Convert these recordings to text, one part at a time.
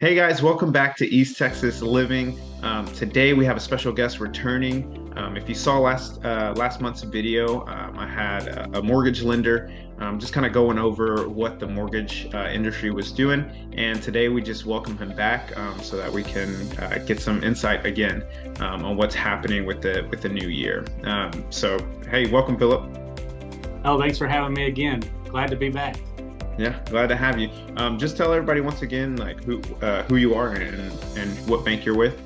Hey guys, welcome back to East Texas Living. Today we have a special guest returning. If you saw last month's video, I had a mortgage lender just kind of going over what the mortgage industry was doing, and today we just welcome him back so that we can get some insight again on what's happening with the new year. So hey, welcome, Phillip. Oh, thanks for having me again. Glad to be back. Yeah, glad to have you. Just tell everybody once again, like who you are and what bank you're with.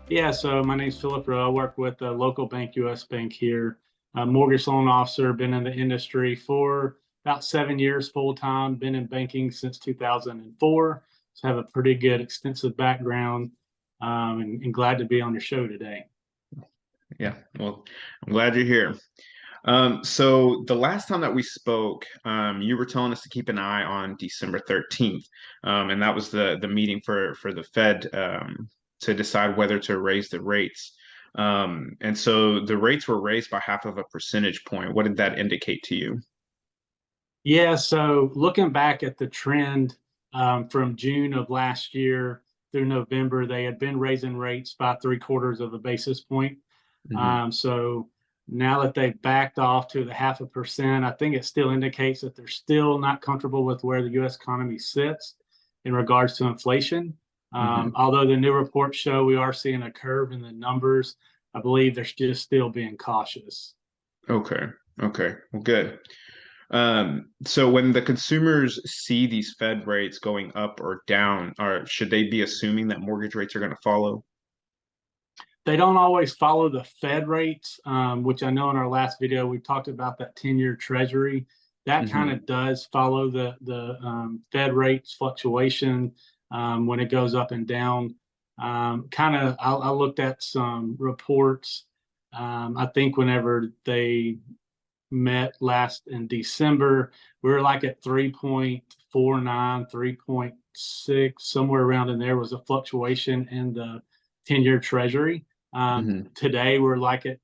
Yeah, so my name's Phillip Rowe. I work with the local bank, US Bank here. Mortgage loan officer, been in the industry for about 7 years full time, been in banking since 2004. So I have a pretty good extensive background and glad to be on your show today. Yeah, well, I'm glad you're here. So the last time that we spoke, you were telling us to keep an eye on December 13th, and that was the meeting for the Fed to decide whether to raise the rates. And so the rates were raised by half of a percentage point. What did that indicate to you? Yeah, so looking back at the trend from June of last year through November, they had been raising rates by 3/4 of a basis point. Hmm. So now that they've backed off to the 0.5%, I think it still indicates that they're still not comfortable with where the U.S. economy sits in regards to inflation. Hmm. Although the new reports show we are seeing a curve in the numbers, I believe they're just still being cautious. Okay. Okay. Well, good. So when the consumers see these Fed rates going up or down, or should they be assuming that mortgage rates are going to follow? They don't always follow the Fed rates, which I know in our last video we talked about that 10-year Treasury. That kind Hmm. of does follow the Fed rates fluctuation when it goes up and down. I looked at some reports. I think whenever they met last in December, we were like at 3.49, 3.6, somewhere around in there was a fluctuation in the 10-year Treasury. Hmm. Today we're like at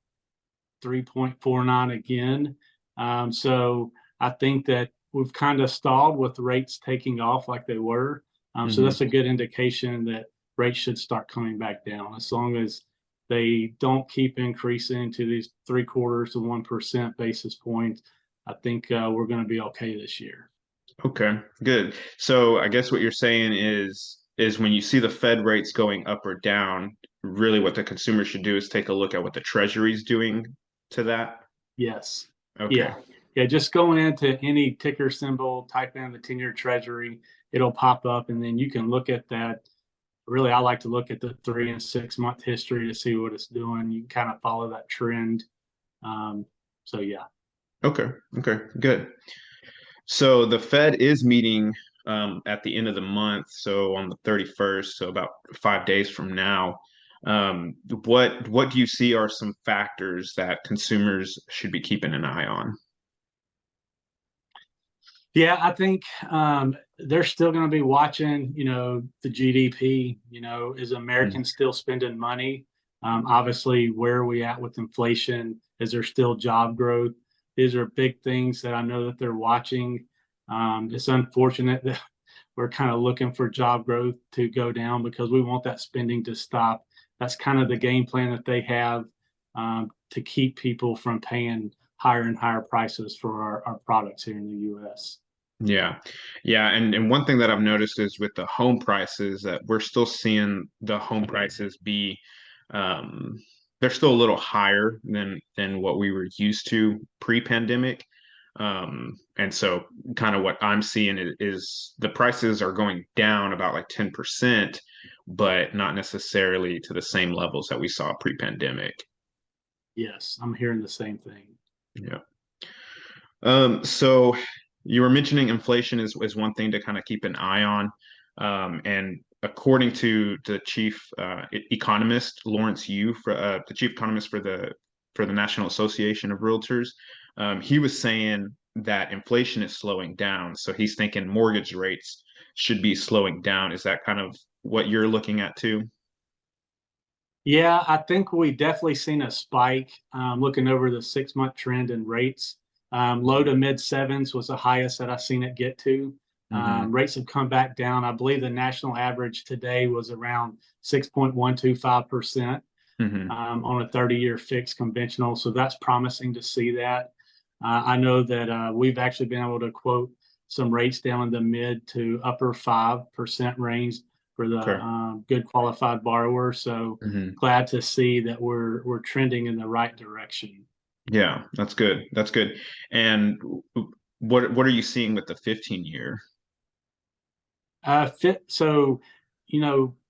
3.49 again. So I think that we've kind of stalled with rates taking off like they were. So Hmm. that's a good indication that rates should start coming back down as long as they don't keep increasing to these 3/4 to 1% basis points. I think we're going to be okay this year. Okay, good. So I guess what you're saying is when you see the Fed rates going up or down, really what the consumer should do is take a look at what the Treasury's doing to that. Yes. Okay. Yeah. Yeah. Just go into any ticker symbol, type in the 10-year Treasury, it'll pop up, and then you can look at that. Really, I like to look at the 3 and 6 month history to see what it's doing. You can kind of follow that trend. Um, so, yeah. Okay. Okay. Good. So the Fed is meeting at the end of the month, so on the 31st, so about 5 days from now. What do you see are some factors that consumers should be keeping an eye on? Yeah, I think they're still going to be watching, the GDP. Is Mm. Americans still spending money? Obviously, where are we at with inflation? Is there still job growth? These are big things that I know that they're watching. It's unfortunate that we're kind of looking for job growth to go down because we want that spending to stop. That's kind of the game plan that they have to keep people from paying higher and higher prices for our products here in the U.S. Yeah. Yeah. And one thing that I've noticed is with the home prices that we're still seeing the home prices be um they're still a little higher than what we were used to pre-pandemic. And so kind of what I'm seeing is the prices are going down about like 10%, but not necessarily to the same levels that we saw pre-pandemic. Yes, I'm hearing the same thing. Yeah. So you were mentioning inflation is one thing to kind of keep an eye on. And according to the chief economist, Lawrence Yu, the chief economist for the National Association of Realtors, he was saying that inflation is slowing down. So he's thinking mortgage rates should be slowing down. Is that kind of what you're looking at too? Yeah, I think we definitely seen a spike looking over the 6 month trend in rates. Low Mhm. to mid sevens was the highest that I've seen it get to. Hmm. Rates have come back down. I believe the national average today was around 6.125%, Hmm. on a 30-year fixed conventional. So that's promising to see that. I know that we've actually been able to quote some rates down in the mid to upper 5% range for the Okay. good qualified borrower. So Hmm. glad to see that we're trending in the right direction. Yeah, that's good. That's good. And what are you seeing with the 15 year? So,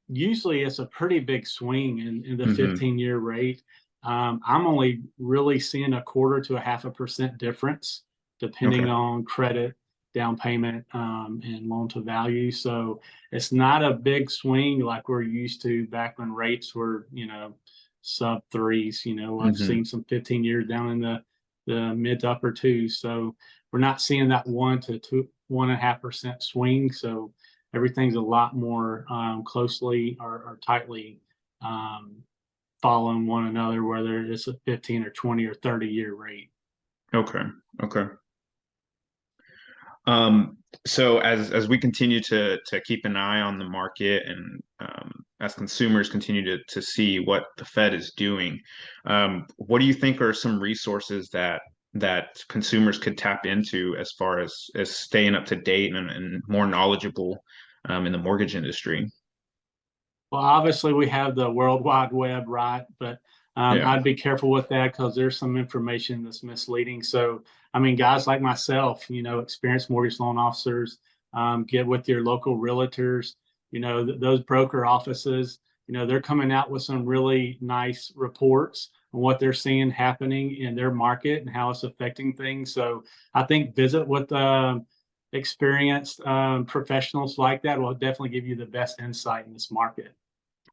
usually it's a pretty big swing in the Hmm. 15-year rate. I'm only really seeing a quarter to a half a percent difference, Okay. depending on credit, down payment, and loan to value. So it's not a big swing like we're used to back when rates were, sub threes. I've Hmm. seen some 15 years down in the mid to upper twos. So we're not seeing that 1 to 1.5% swing. So everything's a lot more closely or tightly um, following one another, whether it's a 15 or 20 or 30-year rate. Okay. Okay. So as we continue to keep an eye on the market and as consumers continue to see what the Fed is doing, what do you think are some resources that consumers could tap into as far as staying up to date and more knowledgeable in the mortgage industry? Well, obviously, we have the World Wide Web, right? But Yeah. I'd be careful with that because there's some information that's misleading. So, I mean, guys like myself, experienced mortgage loan officers, get with your local realtors, those broker offices, they're coming out with some really nice reports on what they're seeing happening in their market and how it's affecting things. So, I think visit with experienced professionals like that will definitely give you the best insight in this market.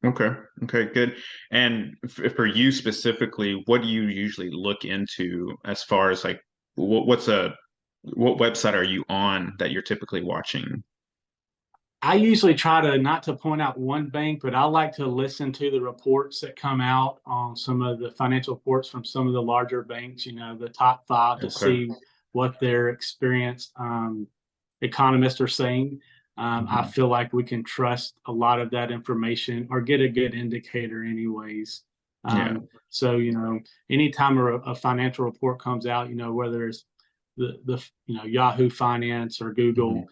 Okay. Okay, good. And for you specifically, what do you usually look into as far as like what website are you on that you're typically watching? I usually try to not to point out one bank, but I like to listen to the reports that come out on some of the financial reports from some of the larger banks, the top five, to Okay. see what their experienced economists are saying. I Hmm. feel like we can trust a lot of that information or get a good indicator, anyways. Yeah. So, anytime a financial report comes out, whether it's the Yahoo Finance or Hmm. Google,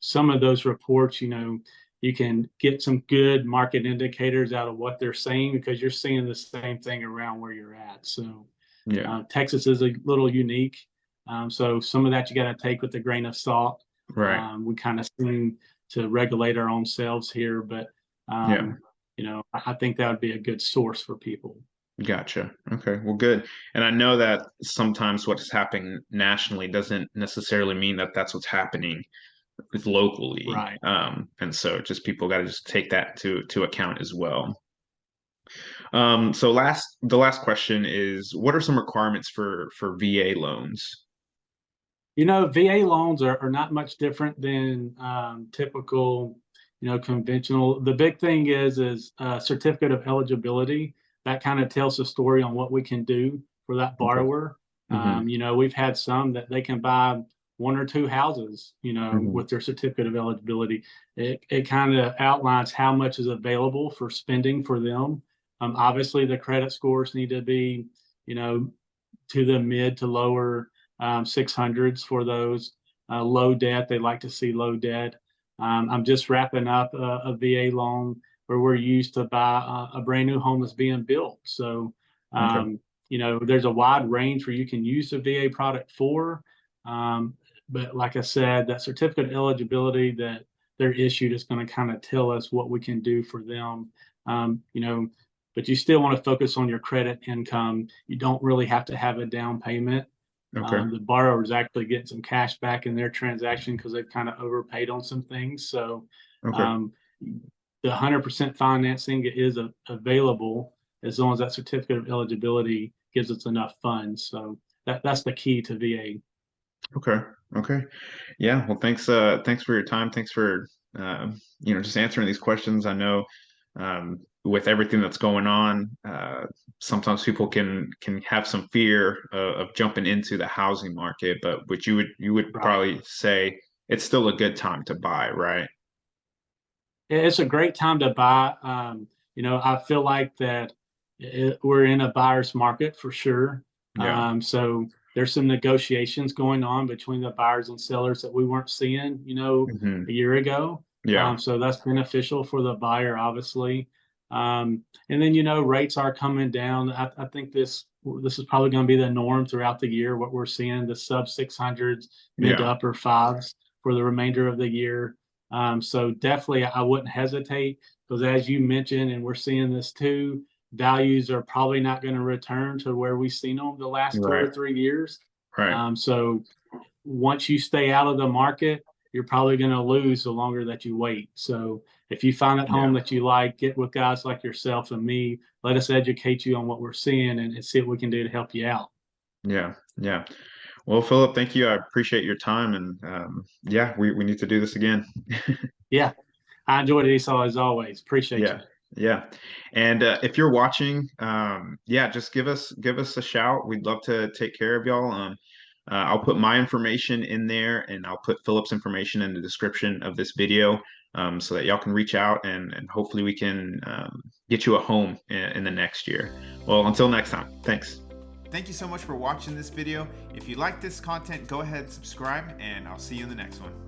some of those reports, you can get some good market indicators out of what they're saying because you're seeing the same thing around where you're at. So Yeah. Texas is a little unique. So some of that you got to take with a grain of salt. Right. We kind of seem to regulate our own selves here, but Yeah. I think that would be a good source for people. Gotcha. Okay. Well, good. And I know that sometimes what's happening nationally doesn't necessarily mean that that's what's happening locally. Right. And so just people got to just take that to account as well. So the last question is, what are some requirements for VA loans? VA loans are not much different than typical, conventional. The big thing is certificate of eligibility. That kind of tells the story on what we can do for that Okay. borrower. Hmm. We've had some that they can buy one or two houses, Hmm. with their certificate of eligibility. It kind of outlines how much is available for spending for them. Obviously, the credit scores need to be, you know, to the mid to lower 600s for those. Low debt, they like to see low debt. I'm just wrapping up a VA loan where we're used to buy a brand new home that's being built. So, Okay. there's a wide range where you can use the VA product for. Um, but like I said, that certificate of eligibility that they're issued is going to kind of tell us what we can do for them. Um, you know, but you still want to focus on your credit income. You don't really have to have a down payment. Okay. The borrower is actually getting some cash back in their transaction because they've kind of overpaid on some things. So Okay. um, the 100% financing is available as long as that certificate of eligibility gives us enough funds. So that's the key to VA. Okay. Okay. Yeah. Well, thanks for your time. Thanks for just answering these questions. I know with everything that's going on, sometimes people can have some fear of jumping into the housing market, but which you would Right. probably say it's still a good time to buy, right? It's a great time to buy. I feel like that we're in a buyer's market for sure. Yeah. So there's some negotiations going on between the buyers and sellers that we weren't seeing, Hmm. a year ago. Yeah. So that's beneficial for the buyer, obviously. And then, rates are coming down. I think this is probably going to be the norm throughout the year. What we're seeing, the sub 600s, mid to Yeah. upper fives for the remainder of the year. So definitely, I wouldn't hesitate because, as you mentioned, and we're seeing this too, values are probably not going to return to where we've seen them the last two Right. or 3 years. Right. So once you stay out of the market, you're probably going to lose the longer that you wait. So if you find that Yeah. home that you like, get with guys like yourself and me. Let us educate you on what we're seeing and see what we can do to help you out. Yeah. Yeah. Well, Philip, thank you. I appreciate your time, and yeah, we need to do this again. Yeah, I enjoyed it, Esau, as always. Appreciate Yeah. you. Yeah. And if you're watching, yeah, just give us a shout. We'd love to take care of y'all. I'll put my information in there, and I'll put Philip's information in the description of this video, so that y'all can reach out, and hopefully we can get you a home in the next year. Well, until next time, thanks. Thank you so much for watching this video. If you like this content, go ahead and subscribe, and I'll see you in the next one.